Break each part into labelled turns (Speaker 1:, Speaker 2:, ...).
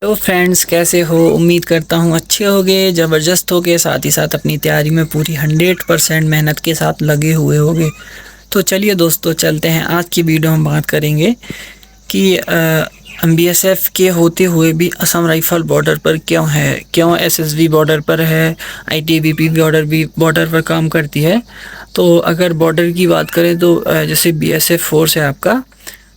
Speaker 1: तो फ्रेंड्स, कैसे हो? उम्मीद करता हूँ अच्छे होगे, ज़बरदस्त होगे, साथ ही साथ अपनी तैयारी में पूरी 100% मेहनत के साथ लगे हुए होगे। तो चलिए दोस्तों, चलते हैं। आज की वीडियो हम बात करेंगे कि बीएसएफ के होते हुए भी असम राइफल बॉर्डर पर क्यों है, क्यों एसएसबी बॉर्डर पर है, आईटीबीपी बॉर्डर पर काम करती है। तो अगर बॉर्डर की बात करें तो जैसे बीएसएफ फोर्स है आपका,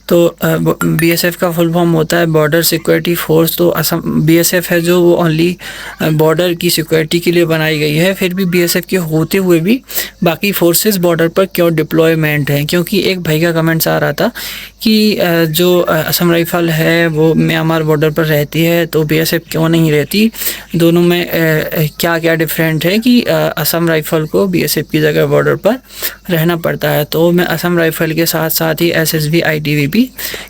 Speaker 1: तो बीएसएफ का फुल फॉर्म होता है बॉर्डर सिक्योरिटी फोर्स। तो असम बीएसएफ है जो वो ओनली बॉर्डर की सिक्योरिटी के लिए बनाई गई है। फिर भी बीएसएफ के होते हुए भी बाकी फोर्सेस बॉर्डर पर क्यों डिप्लॉयमेंट हैं? क्योंकि एक भाई का कमेंट्स आ रहा था कि जो असम राइफल है वो म्यांमार बॉर्डर पर रहती है, तो बीएसएफ क्यों नहीं रहती? दोनों में क्या क्या डिफरेंट है कि असम राइफल को बीएसएफ की जगह बॉर्डर पर रहना पड़ता है। तो मैं असम राइफल के साथ साथ ही एसएसबी आईटीबीपी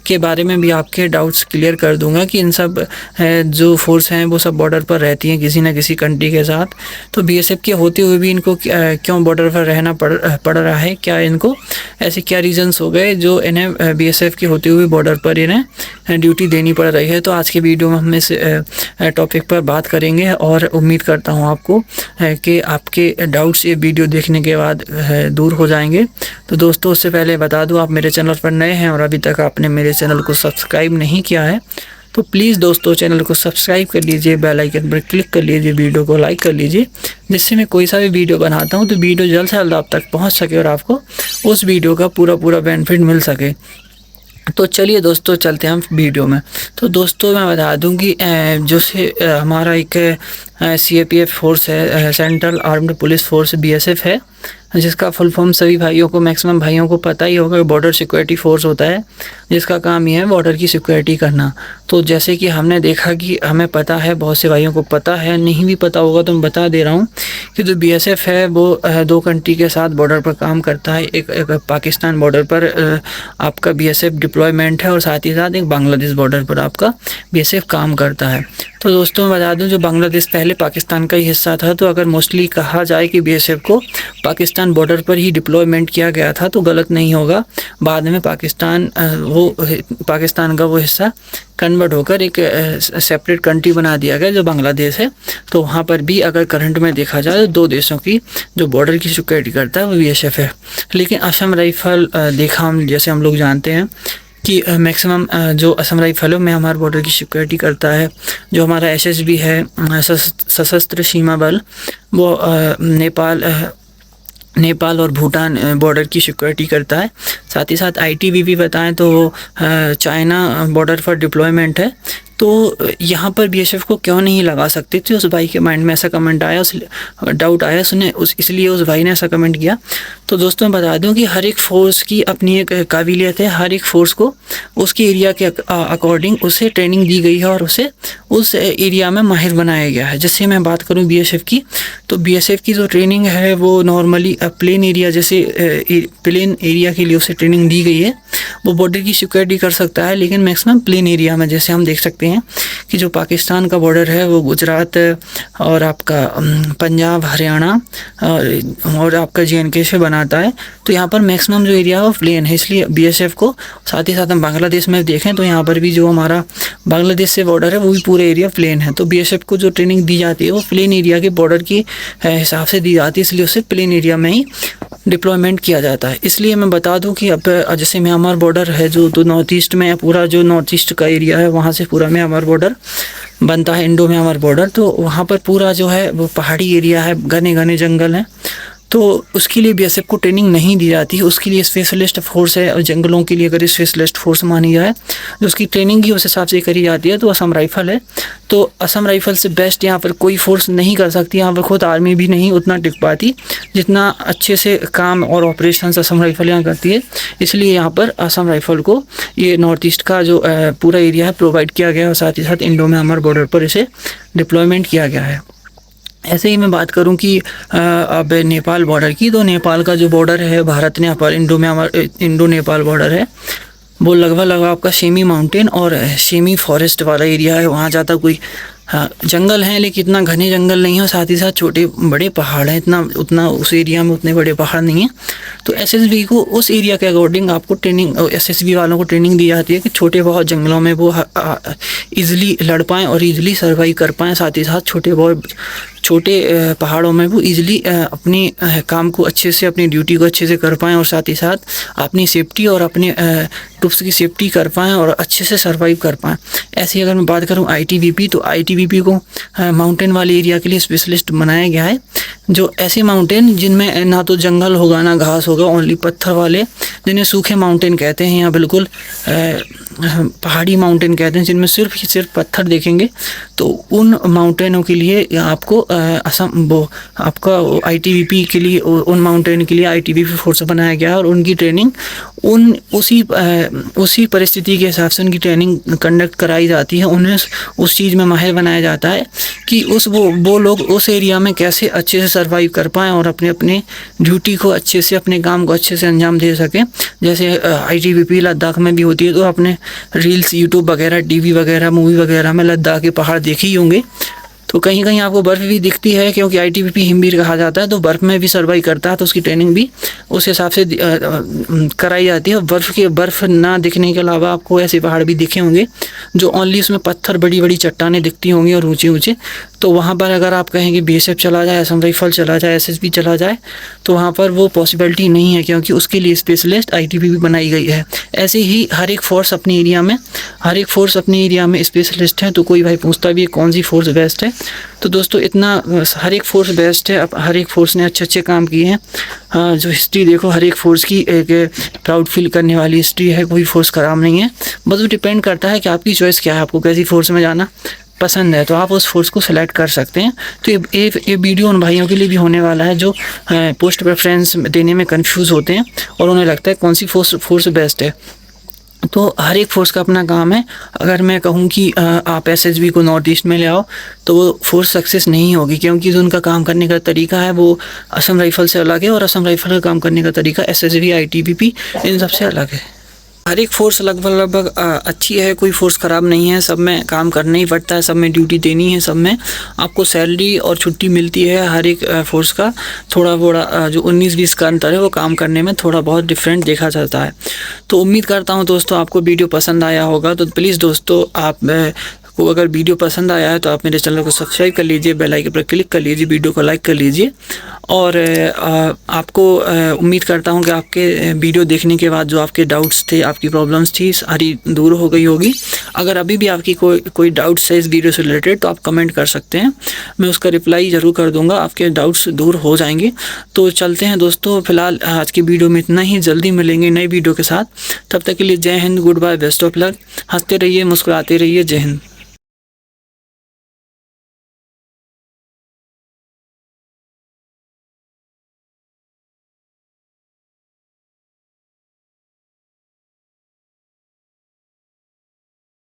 Speaker 1: के बारे में भी आपके डाउट्स क्लियर कर दूंगा कि इन सब जो फोर्स हैं वो सब बॉर्डर पर रहती हैं किसी न किसी कंट्री के साथ। तो बीएसएफ के होते हुए भी इनको क्यों बॉर्डर पर रहना पड़ रहा है? क्या इनको ऐसे क्या रीजंस हो गए जो इन्हें बीएसएफ के होते हुए बॉर्डर पर इन्हें ड्यूटी देनी पड़ रही है? तो आज के वीडियो में हम इस टॉपिक पर बात करेंगे और उम्मीद करता हूँ आपको कि आपके डाउट्स ये वीडियो देखने के बाद दूर हो जाएंगे। तो दोस्तों, उससे पहले बता दूं, आप मेरे चैनल पर नए हैं और अभी तक आपने मेरे चैनल को सब्सक्राइब नहीं किया है तो प्लीज़ दोस्तों चैनल को सब्सक्राइब कर लीजिए, बेल आइकन पर क्लिक कर लीजिए, वीडियो को लाइक कर लीजिए, जिससे मैं कोई सा भी वीडियो बनाता हूं तो वीडियो जल्द से जल्द आप तक पहुंच सके और आपको उस वीडियो का पूरा बेनिफिट मिल सके। तो चलिए दोस्तों, चलते हैं हम वीडियो में। तो दोस्तों, मैं बता दूं कि जो से हमारा एक सीएपीएफ फोर्स है, central armed police force BSF है, जिसका फुल फॉर्म सभी भाइयों को, मैक्सिमम भाइयों को पता ही होगा। बॉर्डर सिक्योरिटी फोर्स होता है जिसका काम ही है बॉर्डर की सिक्योरिटी करना। तो जैसे कि हमने देखा कि हमें पता है, बहुत से भाइयों को पता है, नहीं भी पता होगा तो मैं बता दे रहा हूँ कि जो बीएसएफ है वो दो कंट्री के साथ बॉर्डर पर काम करता है। एक पाकिस्तान बॉर्डर पर आपका बीएसएफ डिप्लॉयमेंट है और साथ ही साथ एक बांग्लादेश बॉर्डर पर आपका बीएसएफ काम करता है। तो दोस्तों, मैं बता दूं, जो बांग्लादेश पहले पाकिस्तान का ही हिस्सा था, तो अगर मोस्टली कहा जाए कि बीएसएफ को पाकिस्तान बॉर्डर पर ही डिप्लॉयमेंट किया गया था तो गलत नहीं होगा। बाद में पाकिस्तान का वो हिस्सा कन्वर्ट होकर एक सेपरेट कंट्री बना दिया गया जो बांग्लादेश है। तो वहाँ पर भी अगर करंट में देखा जाए तो दो देशों की जो बॉर्डर की सिक्योरिटी करता है वो बीएसएफ है। लेकिन असम राइफल देखा हम, जैसे हम लोग जानते हैं कि मैक्सिमम जो असम राइफल है म्यांमार बॉर्डर की सिक्योरिटी करता है। जो हमारा एसएसबी है, सशस्त्र सीमा बल, वो नेपाल और भूटान बॉर्डर की सिक्योरिटी करता है। साथ ही साथ आईटीबीपी बताएं तो वो चाइना बॉर्डर पर डिप्लॉयमेंट है। तो यहाँ पर बीएसएफ को क्यों नहीं लगा सकते थे? उस भाई के माइंड में ऐसा कमेंट आया, उस डाउट आया इसलिए उस भाई ने ऐसा कमेंट किया। तो दोस्तों, मैं बता दूं कि हर एक फोर्स की अपनी एक काबिलियत है। हर एक फोर्स को उसके एरिया के अकॉर्डिंग उसे ट्रेनिंग दी गई है और उसे उस एरिया में माहिर बनाया गया है। जैसे मैं बात करूं बीएसएफ की, तो बीएसएफ की जो ट्रेनिंग है वो नॉर्मली प्लेन एरिया, जैसे प्लेन एरिया के लिए उसे ट्रेनिंग दी गई है। वो बॉर्डर की सिक्योरिटी कर सकता है, लेकिन मैक्सिमम प्लेन एरिया में। जैसे हम देख सकते हैं कि जो पाकिस्तान का बॉर्डर है वो गुजरात और आपका पंजाब, हरियाणा और आपका जेएनके से बनाता है। तो यहाँ पर मैक्सिमम जो एरिया है वो प्लेन है, इसलिए बीएसएफ को, साथ ही साथ हम बांग्लादेश में देखें तो यहाँ पर भी जो हमारा बांग्लादेश से बॉर्डर है वो भी पूरा एरिया प्लेन है। तो बीएसएफ को जो ट्रेनिंग दी जाती है वो प्लेन एरिया के बॉर्डर की हिसाब से दी जाती है, इसलिए उसे प्लेन एरिया में ही डिप्लॉयमेंट किया जाता है। इसलिए मैं बता दूं कि अब जैसे म्यांमार बॉर्डर है जो तो नॉर्थ ईस्ट में, पूरा जो नॉर्थ ईस्ट का एरिया है वहाँ से पूरा म्यांमार बॉर्डर बनता है, इंडो म्यांमार बॉर्डर। तो वहाँ पर पूरा जो है वो पहाड़ी एरिया है, घने घने जंगल हैं। तो उसके लिए बीएसएफ को ट्रेनिंग नहीं दी जाती, उसके लिए स्पेशलिस्ट फोर्स है। और जंगलों के लिए अगर स्पेशलिस्ट फोर्स मानी जाए जो उसकी ट्रेनिंग ही उस हिसाब से करी जाती है तो असम राइफल है। तो असम राइफल से बेस्ट यहाँ पर कोई फोर्स नहीं कर सकती। यहाँ पर खुद आर्मी भी नहीं उतना टिक पाती जितना अच्छे से काम और ऑपरेशन असम राइफल यहाँ करती है। इसलिए यहाँ पर असम राइफल को ये नॉर्थ ईस्ट का जो पूरा एरिया है प्रोवाइड किया गया है और साथ ही साथ इंडो म्यांमार बॉर्डर पर इसे डिप्लॉयमेंट किया गया है। ऐसे ही मैं बात करूं कि अब नेपाल बॉर्डर की, तो नेपाल का जो बॉर्डर है भारत नेपाल इंडो नेपाल बॉर्डर है वो लगभग आपका सेमी माउंटेन और सेमी फॉरेस्ट वाला एरिया है। वहाँ ज़्यादा कोई हाँ, जंगल हैं लेकिन इतना घने जंगल नहीं है, और साथ ही साथ छोटे बड़े पहाड़ हैं, इतना उतना उस एरिया में उतने बड़े पहाड़ नहीं हैं। तो एसएसबी को उस एरिया के अकॉर्डिंग आपको ट्रेनिंग, एसएसबी वालों को ट्रेनिंग दी जाती है कि छोटे बहुत जंगलों में वो ईज़िली लड़ पाएँ और ईज़िली सर्वाइव कर पाएँ। साथ ही साथ छोटे पहाड़ों में वो ईज़िली अपनी काम को अच्छे से, अपनी ड्यूटी को अच्छे से कर पाएँ, और साथ ही साथ अपनी सेफ्टी और अपने ट्रूप्स की सेफ्टी कर पाएँ और अच्छे से सर्वाइव कर पाएँ। ऐसे ही अगर मैं बात करूँ आईटीबीपी, तो आईटीबीपी को माउंटेन वाले एरिया के लिए स्पेशलिस्ट बनाया गया है। जो ऐसे माउंटेन जिनमें ना तो जंगल होगा ना घास होगा, ओनली पत्थर वाले, जिन्हें सूखे माउंटेन कहते हैं या बिल्कुल पहाड़ी माउंटेन कहते हैं, जिनमें सिर्फ ही सिर्फ पत्थर देखेंगे। तो उन माउंटेनों के लिए आपको आपका आईटीबीपी के लिए, उन माउंटेन के लिए आईटीबीपी फोर्स बनाया गया है, और उनकी ट्रेनिंग उसी परिस्थिति के हिसाब से उनकी ट्रेनिंग कंडक्ट कराई जाती है। उन्हें उस चीज़ में माहिर बनाया जाता है कि वो लोग उस एरिया में कैसे अच्छे से सर्वाइव कर पाएँ और अपने ड्यूटी को अच्छे से, अपने काम को अच्छे से अंजाम दे सकें। जैसे आईटीबीपी लद्दाख में भी होती है, तो आपने रील्स, यूट्यूब वगैरह, टीवी वगैरह, मूवी वगैरह में लद्दाख के पहाड़ देखे ही होंगे। तो कहीं कहीं आपको बर्फ़ भी दिखती है, क्योंकि आईटीबीपी हिमवीर कहा जाता है, तो बर्फ़ में भी सर्वाइव करता है, तो उसकी ट्रेनिंग भी उस हिसाब से कराई जाती है। बर्फ़ ना दिखने के अलावा आपको ऐसे पहाड़ भी दिखे होंगे जो ओनली उसमें पत्थर, बड़ी बड़ी चट्टानें दिखती होंगी और ऊँचे ऊँचे। तो वहाँ पर अगर आप कहें कि बीएसएफ चला जाए, असम राइफल चला जाए, एसएसबी चला जाए, तो वहाँ पर वो पॉसिबिलिटी नहीं है, क्योंकि उसके लिए स्पेशलिस्ट आईटीबीपी बनाई गई है। ऐसे ही हर एक फोर्स अपने एरिया में स्पेशलिस्ट है। तो कोई भाई पूछता भी है कौन सी फोर्स बेस्ट है, तो दोस्तों इतना हर एक फोर्स बेस्ट है। अब हर एक फोर्स ने अच्छे अच्छे काम किए हैं। जो हिस्ट्री देखो, हर एक फोर्स की एक प्राउड फील करने वाली हिस्ट्री है, कोई फोर्स ख़राब नहीं है। बस वो डिपेंड करता है कि आपकी चॉइस क्या है, आपको कैसी फोर्स में जाना पसंद है, तो आप उस फोर्स को सिलेक्ट कर सकते हैं। तो ये वीडियो उन भाइयों के लिए भी होने वाला है जो पोस्ट प्रेफरेंस देने में कंफ्यूज होते हैं और उन्हें लगता है कौन सी फोर्स बेस्ट है। तो हर एक फोर्स का अपना काम है। अगर मैं कहूँ कि आप एसएसबी को नॉर्थ ईस्ट में ले आओ, तो वो फोर्स सक्सेस नहीं होगी, क्योंकि जो उनका काम करने का तरीका है वो असम राइफल से अलग है, और असम राइफल का काम करने का तरीका एसएसबी, आईटीबीपी, इन सबसे अलग है। हर एक फोर्स लगभग अच्छी है, कोई फोर्स ख़राब नहीं है। सब में काम करना ही पड़ता है, सब में ड्यूटी देनी है, सब में आपको सैलरी और छुट्टी मिलती है। हर एक फोर्स का थोड़ा बड़ा जो 19-20 का अंतर है, वो काम करने में थोड़ा बहुत डिफरेंट देखा जाता है। तो उम्मीद करता हूँ दोस्तों आपको वीडियो पसंद आया होगा। तो प्लीज़ दोस्तों, आप को अगर वीडियो पसंद आया है तो आप मेरे चैनल को सब्सक्राइब कर लीजिए, बेल आइकन पर क्लिक कर लीजिए, वीडियो को लाइक कर लीजिए। और आपको उम्मीद करता हूं कि आपके वीडियो देखने के बाद जो आपके डाउट्स थे, आपकी प्रॉब्लम्स थी, सारी दूर हो गई होगी। अगर अभी भी आपकी कोई डाउट्स है इस वीडियो से रिलेटेड, तो आप कमेंट कर सकते हैं, मैं उसका रिप्लाई ज़रूर कर दूंगा, आपके डाउट्स दूर हो जाएंगे। तो चलते हैं दोस्तों, फिलहाल आज की वीडियो में इतना ही। जल्दी मिलेंगे नई वीडियो के साथ, तब तक के लिए जय हिंद, good bye, best of luck. हंसते रहिए, मुस्कुराते रहिए। जय हिंद।